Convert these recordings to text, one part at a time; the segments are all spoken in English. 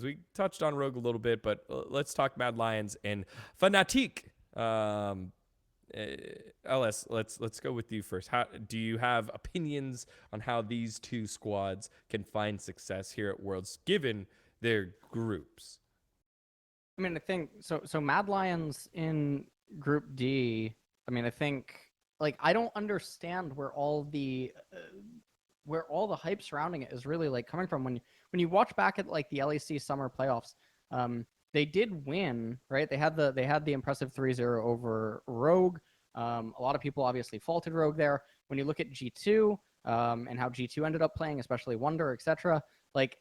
We touched on Rogue a little bit, but let's talk Mad Lions and Fnatic. LS, let's go with you first. How do you have opinions on how these two squads can find success here at Worlds, given their groups? I mean, I think so. So Mad Lions in Group D. I mean, I think like I don't understand where all the hype surrounding it is really like coming from. When you watch back at like the LEC summer playoffs, they did win, right? They had the impressive 3-0 over Rogue. A lot of people obviously faulted Rogue there. When you look at G2 and how G2 ended up playing, especially Wonder, etc., like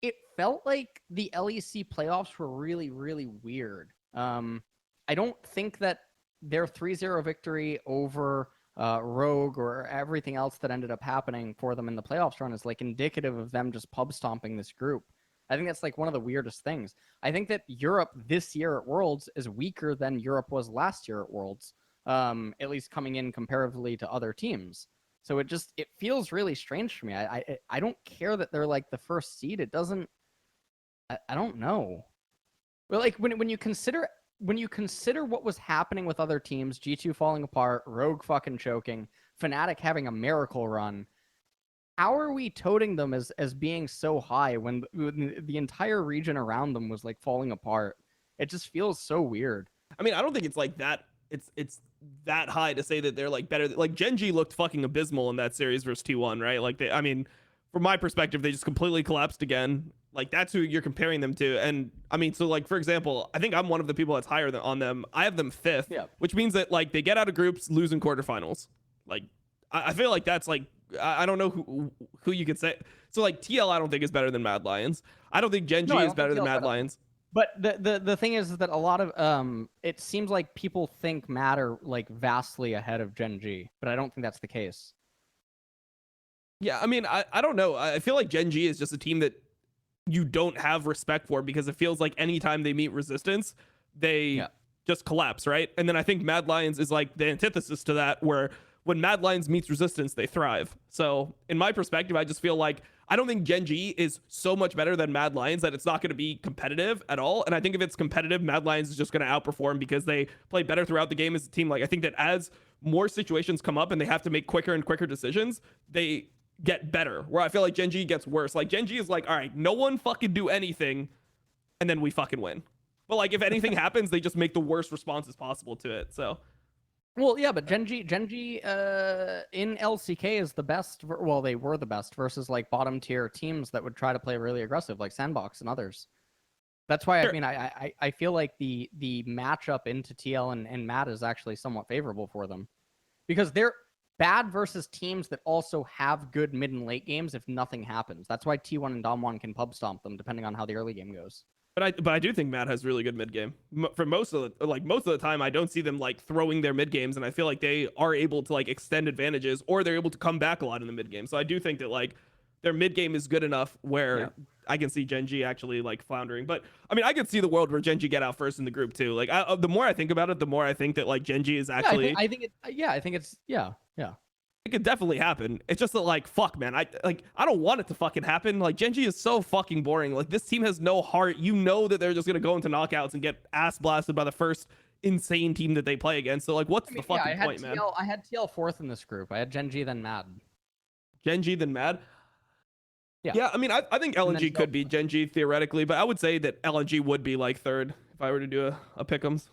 it felt like the LEC playoffs were really, really weird. I don't think that their 3-0 victory over Rogue or everything else that ended up happening for them in the playoffs run is like indicative of them just pub stomping this group. I think that's like one of the weirdest things. I think that Europe this year at Worlds is weaker than Europe was last year at Worlds, at least coming in comparatively to other teams. So it feels really strange for me. I don't care that they're like the first seed. It doesn't. I don't know. But like when you consider what was happening with other teams, G2 falling apart, Rogue fucking choking, Fnatic having a miracle run, how are we toting them as being so high when the entire region around them was like falling apart? It just feels so weird. I mean, I don't think it's like that. It's that high to say that they're like better. Like Gen G looked fucking abysmal in that series versus T1, right? Like I mean, from my perspective, they just completely collapsed again. Like that's who you're comparing them to. And I mean, so like for example, I think I'm one of the people that's higher on them. I have them 5th, yeah. Which means that like they get out of groups, lose in quarterfinals. Like I feel like that's like I don't know who you could say. So like TL, I don't think is better than Mad Lions. I don't think Gen G is better than Mad Lions. But the thing is that a lot of it seems like people think Mad are like vastly ahead of Gen G, but I don't think that's the case. Yeah, I mean, I don't know. I feel like Gen G is just a team that you don't have respect for because it feels like anytime they meet resistance, they just collapse, right? And then I think Mad Lions is like the antithesis to that, where when Mad Lions meets resistance, they thrive. So in my perspective, I just feel like I don't think Gen G is so much better than Mad Lions that it's not going to be competitive at all. And I think if it's competitive, Mad Lions is just going to outperform because they play better throughout the game as a team. Like I think that as more situations come up and they have to make quicker and quicker decisions, they get better, where I feel like Gen G gets worse. Like Gen G is like, all right, no one fucking do anything and then we fucking win. But like if anything happens, they just make the worst responses possible to it. So well, yeah, but Gen G in LCK is the best. Well, they were the best versus like bottom tier teams that would try to play really aggressive, like Sandbox and others. That's why I mean I feel like the matchup into TL and Mad is actually somewhat favorable for them, because they're bad versus teams that also have good mid and late games if nothing happens. That's why T1 and Dom1 can pub stomp them depending on how the early game goes. But I do think Matt has really good mid game. For most of the time, I don't see them like throwing their mid games, and I feel like they are able to like extend advantages, or they're able to come back a lot in the mid game. So I do think that like their mid game is good enough where I can see Gen G actually like floundering. But I mean, I could see the world where Gen G get out first in the group too. Like the more I think about it, the more I think that like Gen G is actually. I think it's. It could definitely happen. It's just that like fuck, man. I don't want it to fucking happen. Like Gen G is so fucking boring. Like this team has no heart. You know that they're just gonna go into knockouts and get ass blasted by the first insane team that they play against. So like, what's the fucking point, man? I had TL 4th in this group. I had Gen G then Mad. Gen G then Mad. Yeah. Yeah. I mean, I think LNG could be Gen G theoretically, but I would say that LNG would be like 3rd if I were to do a pick'ems.